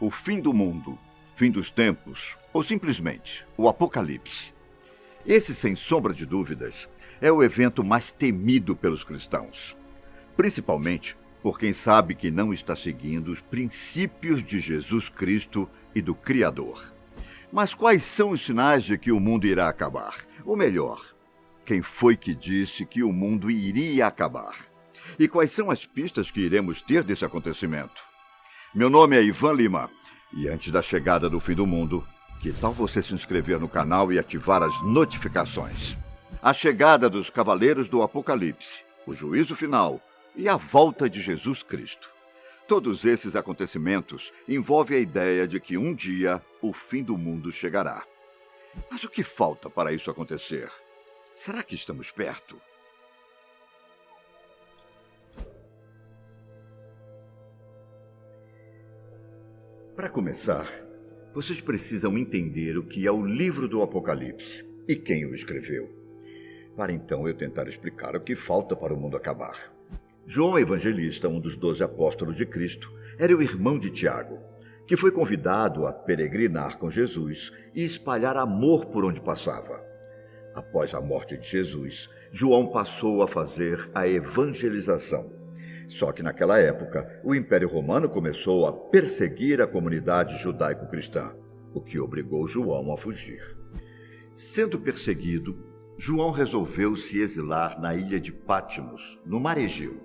o fim do mundo, fim dos tempos ou simplesmente o Apocalipse. Esse, sem sombra de dúvidas, é o evento mais temido pelos cristãos, principalmente por quem sabe que não está seguindo os princípios de Jesus Cristo e do Criador. Mas quais são os sinais de que o mundo irá acabar? Ou melhor, quem foi que disse que o mundo iria acabar? E quais são as pistas que iremos ter desse acontecimento? Meu nome é Ivan Lima, e antes da chegada do fim do mundo, que tal você se inscrever no canal e ativar as notificações? A chegada dos Cavaleiros do Apocalipse, o juízo final e a volta de Jesus Cristo. Todos esses acontecimentos envolvem a ideia de que um dia o fim do mundo chegará. Mas o que falta para isso acontecer? Será que estamos perto? Para começar, vocês precisam entender o que é o livro do Apocalipse e quem o escreveu. Para então eu tentar explicar o que falta para o mundo acabar. João Evangelista, um dos 12 apóstolos de Cristo, era o irmão de Tiago, que foi convidado a peregrinar com Jesus e espalhar amor por onde passava. Após a morte de Jesus, João passou a fazer a evangelização. Só que naquela época, o Império Romano começou a perseguir a comunidade judaico-cristã, o que obrigou João a fugir. Sendo perseguido, João resolveu se exilar na ilha de Patmos, no Mar Egeu.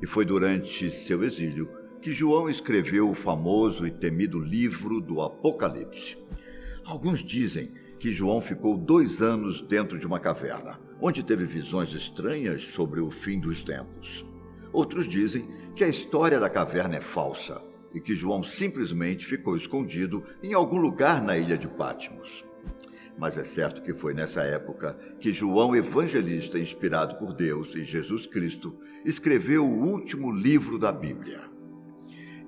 E foi durante seu exílio que João escreveu o famoso e temido livro do Apocalipse. Alguns dizem que João ficou 2 anos dentro de uma caverna, onde teve visões estranhas sobre o fim dos tempos. Outros dizem que a história da caverna é falsa e que João simplesmente ficou escondido em algum lugar na ilha de Patmos. Mas é certo que foi nessa época que João Evangelista, inspirado por Deus e Jesus Cristo, escreveu o último livro da Bíblia.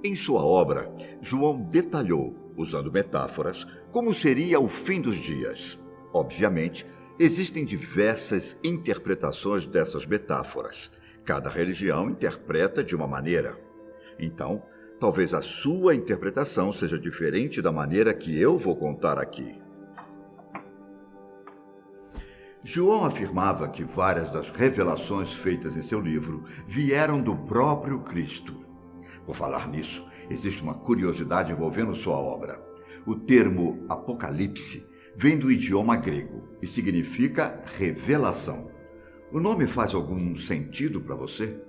Em sua obra, João detalhou, usando metáforas, como seria o fim dos dias. Obviamente, existem diversas interpretações dessas metáforas. Cada religião interpreta de uma maneira. Então, talvez a sua interpretação seja diferente da maneira que eu vou contar aqui. João afirmava que várias das revelações feitas em seu livro vieram do próprio Cristo. Por falar nisso, existe uma curiosidade envolvendo sua obra. O termo Apocalipse vem do idioma grego e significa revelação. O nome faz algum sentido para você?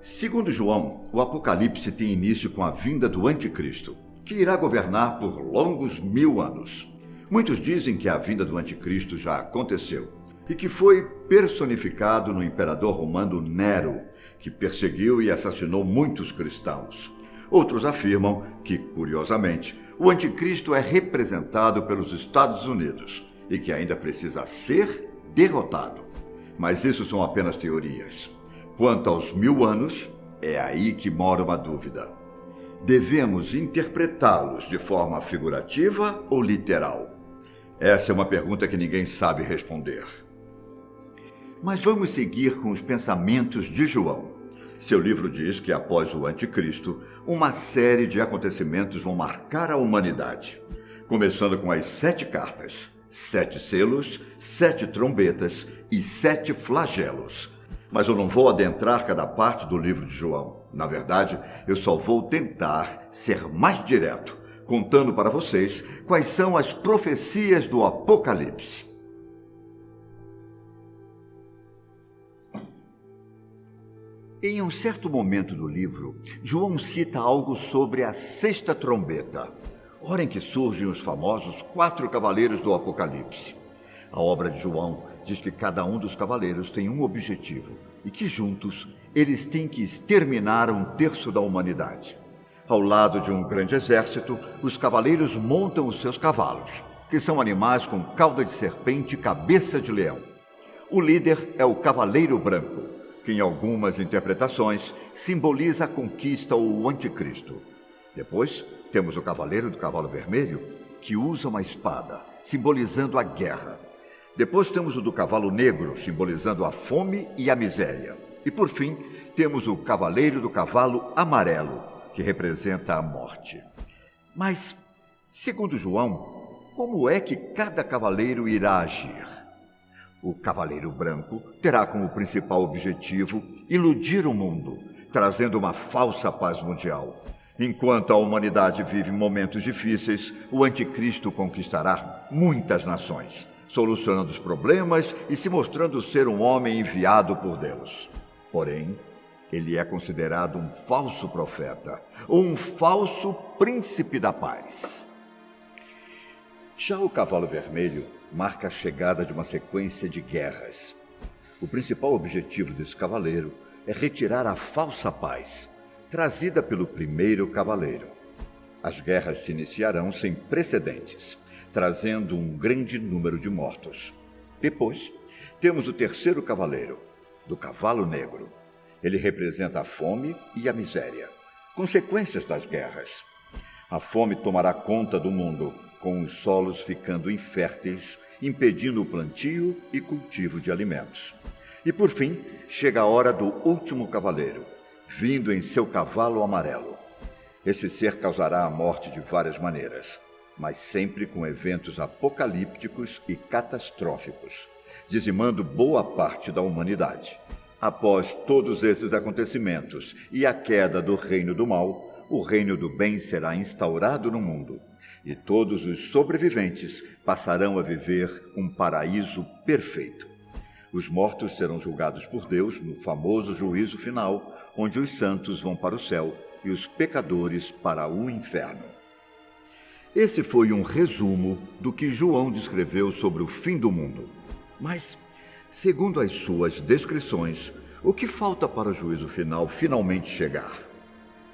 Segundo João, o Apocalipse tem início com a vinda do Anticristo, que irá governar por longos 1000 anos. Muitos dizem que a vinda do Anticristo já aconteceu e que foi personificado no imperador romano Nero, que perseguiu e assassinou muitos cristãos. Outros afirmam que, curiosamente, o Anticristo é representado pelos Estados Unidos e que ainda precisa ser derrotado. Mas isso são apenas teorias. Quanto aos 1000 anos, é aí que mora uma dúvida. Devemos interpretá-los de forma figurativa ou literal? Essa é uma pergunta que ninguém sabe responder. Mas vamos seguir com os pensamentos de João. Seu livro diz que após o Anticristo, uma série de acontecimentos vão marcar a humanidade. Começando com as 7 cartas, 7 selos, 7 trombetas e 7 flagelos. Mas eu não vou adentrar cada parte do livro de João. Na verdade, eu só vou tentar ser mais direto, contando para vocês quais são as profecias do Apocalipse. Em um certo momento do livro, João cita algo sobre a 6ª trombeta, hora em que surgem os famosos 4 cavaleiros do Apocalipse. A obra de João diz que cada um dos cavaleiros tem um objetivo e que juntos eles têm que exterminar 1/3 da humanidade. Ao lado de um grande exército, os cavaleiros montam os seus cavalos, que são animais com cauda de serpente e cabeça de leão. O líder é o Cavaleiro Branco, que em algumas interpretações simboliza a conquista ou o Anticristo. Depois, temos o Cavaleiro do Cavalo Vermelho, que usa uma espada, simbolizando a guerra. Depois temos o do Cavalo Negro, simbolizando a fome e a miséria. E por fim, temos o Cavaleiro do Cavalo Amarelo, que representa a morte. Mas, segundo João, como é que cada cavaleiro irá agir? O cavaleiro branco terá como principal objetivo iludir o mundo, trazendo uma falsa paz mundial. Enquanto a humanidade vive momentos difíceis, o anticristo conquistará muitas nações, solucionando os problemas e se mostrando ser um homem enviado por Deus. Porém, ele é considerado um falso profeta, ou um falso príncipe da paz. Já o cavalo vermelho marca a chegada de uma sequência de guerras. O principal objetivo desse cavaleiro é retirar a falsa paz, trazida pelo primeiro cavaleiro. As guerras se iniciarão sem precedentes, trazendo um grande número de mortos. Depois, temos o terceiro cavaleiro, do cavalo negro. Ele representa a fome e a miséria, consequências das guerras. A fome tomará conta do mundo, com os solos ficando inférteis, impedindo o plantio e cultivo de alimentos. E por fim, chega a hora do último cavaleiro, vindo em seu cavalo amarelo. Esse ser causará a morte de várias maneiras, mas sempre com eventos apocalípticos e catastróficos, dizimando boa parte da humanidade. Após todos esses acontecimentos e a queda do reino do mal, o reino do bem será instaurado no mundo, e todos os sobreviventes passarão a viver um paraíso perfeito. Os mortos serão julgados por Deus no famoso juízo final, onde os santos vão para o céu e os pecadores para o inferno. Esse foi um resumo do que João descreveu sobre o fim do mundo. Mas, segundo as suas descrições, o que falta para o juízo final finalmente chegar?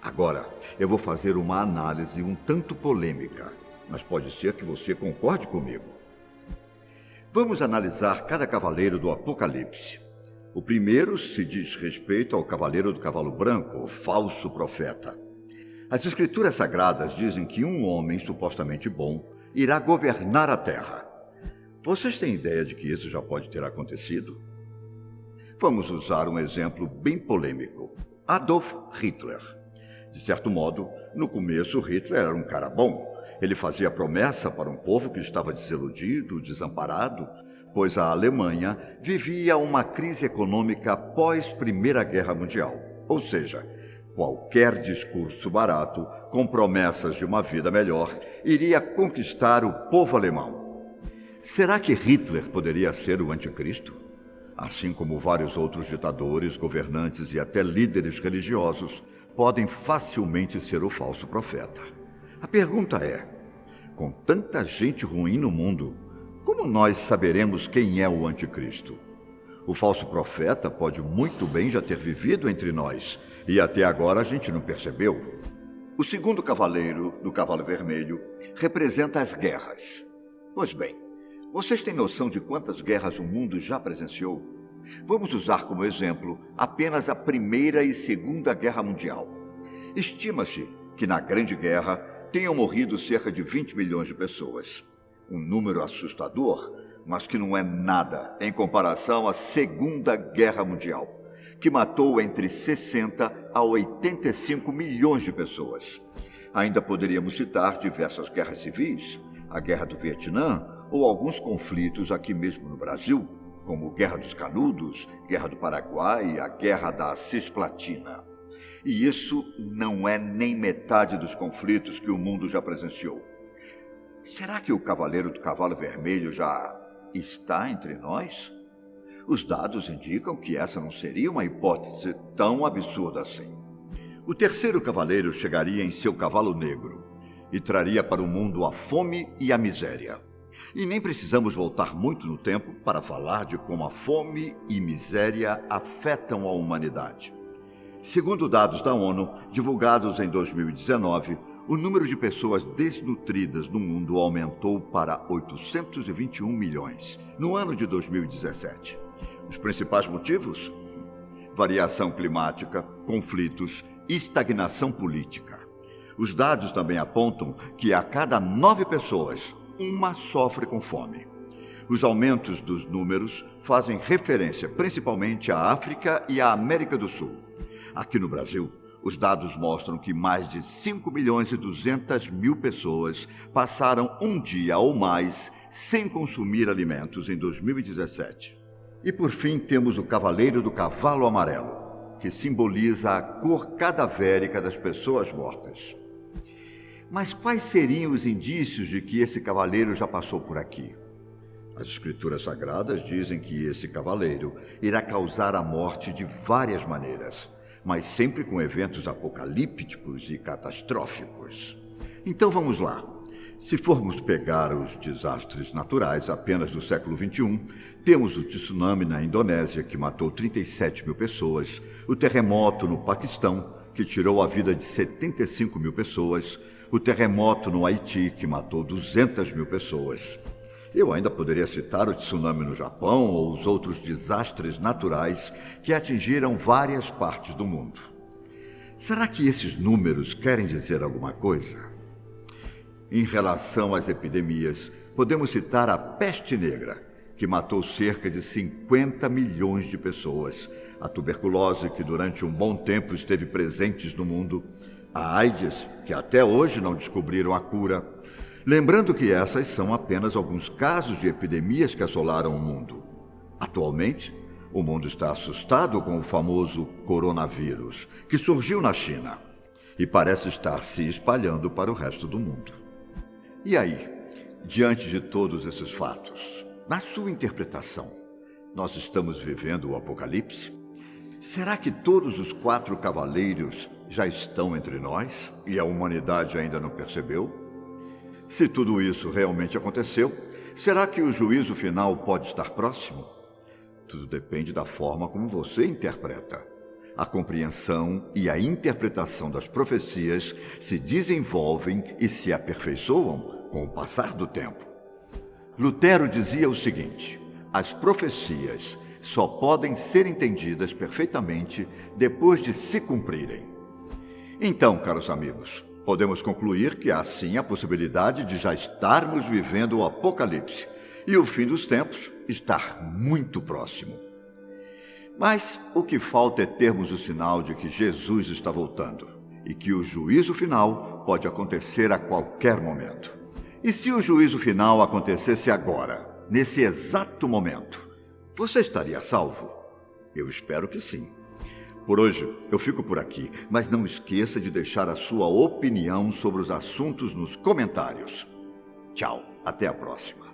Agora, eu vou fazer uma análise um tanto polêmica, mas pode ser que você concorde comigo. Vamos analisar cada cavaleiro do Apocalipse. O primeiro se diz respeito ao cavaleiro do cavalo branco, o falso profeta. As escrituras sagradas dizem que um homem supostamente bom irá governar a terra. Vocês têm ideia de que isso já pode ter acontecido? Vamos usar um exemplo bem polêmico. Adolf Hitler. De certo modo, no começo Hitler era um cara bom. Ele fazia promessa para um povo que estava desiludido, desamparado, pois a Alemanha vivia uma crise econômica pós-Primeira Guerra Mundial. Ou seja, qualquer discurso barato, com promessas de uma vida melhor, iria conquistar o povo alemão. Será que Hitler poderia ser o anticristo? Assim como vários outros ditadores, governantes e até líderes religiosos podem facilmente ser o falso profeta. A pergunta é, com tanta gente ruim no mundo, como nós saberemos quem é o anticristo? O falso profeta pode muito bem já ter vivido entre nós, e até agora a gente não percebeu. O segundo cavaleiro, do cavalo vermelho, representa as guerras. Pois bem, vocês têm noção de quantas guerras o mundo já presenciou? Vamos usar como exemplo apenas a Primeira e Segunda Guerra Mundial. Estima-se que na Grande Guerra tenham morrido cerca de 20 milhões de pessoas. Um número assustador, mas que não é nada em comparação à Segunda Guerra Mundial, que matou entre 60 a 85 milhões de pessoas. Ainda poderíamos citar diversas guerras civis, a Guerra do Vietnã ou alguns conflitos aqui mesmo no Brasil, como Guerra dos Canudos, Guerra do Paraguai e a Guerra da Cisplatina. E isso não é nem metade dos conflitos que o mundo já presenciou. Será que o cavaleiro do cavalo vermelho já está entre nós? Os dados indicam que essa não seria uma hipótese tão absurda assim. O terceiro cavaleiro chegaria em seu cavalo negro e traria para o mundo a fome e a miséria. E nem precisamos voltar muito no tempo para falar de como a fome e miséria afetam a humanidade. Segundo dados da ONU, divulgados em 2019, o número de pessoas desnutridas no mundo aumentou para 821 milhões no ano de 2017. Os principais motivos? Variação climática, conflitos, estagnação política. Os dados também apontam que a cada 9 pessoas, uma sofre com fome. Os aumentos dos números fazem referência principalmente à África e à América do Sul. Aqui no Brasil, Os dados mostram que mais de 5.200.000 pessoas passaram um dia ou mais sem consumir alimentos em 2017. E por fim temos o Cavaleiro do Cavalo Amarelo, que simboliza a cor cadavérica das pessoas mortas. Mas quais seriam os indícios de que esse cavaleiro já passou por aqui? As Escrituras Sagradas dizem que esse cavaleiro irá causar a morte de várias maneiras, mas sempre com eventos apocalípticos e catastróficos. Então vamos lá. Se formos pegar os desastres naturais apenas do século XXI, temos o tsunami na Indonésia, que matou 37 mil pessoas, o terremoto no Paquistão, que tirou a vida de 75 mil pessoas, o terremoto no Haiti, que matou 200 mil pessoas. Eu ainda poderia citar o tsunami no Japão ou os outros desastres naturais que atingiram várias partes do mundo. Será que esses números querem dizer alguma coisa? Em relação às epidemias, podemos citar a peste negra, que matou cerca de 50 milhões de pessoas, a tuberculose, que durante um bom tempo esteve presente no mundo, a AIDS, que até hoje não descobriram a cura. Lembrando que essas são apenas alguns casos de epidemias que assolaram o mundo. Atualmente, o mundo está assustado com o famoso coronavírus, que surgiu na China e parece estar se espalhando para o resto do mundo. E aí, diante de todos esses fatos, na sua interpretação, nós estamos vivendo o Apocalipse? Será que todos os 4 cavaleiros já estão entre nós e a humanidade ainda não percebeu? Se tudo isso realmente aconteceu, será que o juízo final pode estar próximo? Tudo depende da forma como você interpreta. A compreensão e a interpretação das profecias se desenvolvem e se aperfeiçoam com o passar do tempo. Lutero dizia o seguinte: as profecias só podem ser entendidas perfeitamente depois de se cumprirem. Então, caros amigos, podemos concluir que há sim a possibilidade de já estarmos vivendo o Apocalipse e o fim dos tempos estar muito próximo. Mas o que falta é termos o sinal de que Jesus está voltando e que o juízo final pode acontecer a qualquer momento. E se o juízo final acontecesse agora, nesse exato momento, você estaria salvo? Eu espero que sim. Por hoje, eu fico por aqui, mas não esqueça de deixar a sua opinião sobre os assuntos nos comentários. Tchau, até a próxima.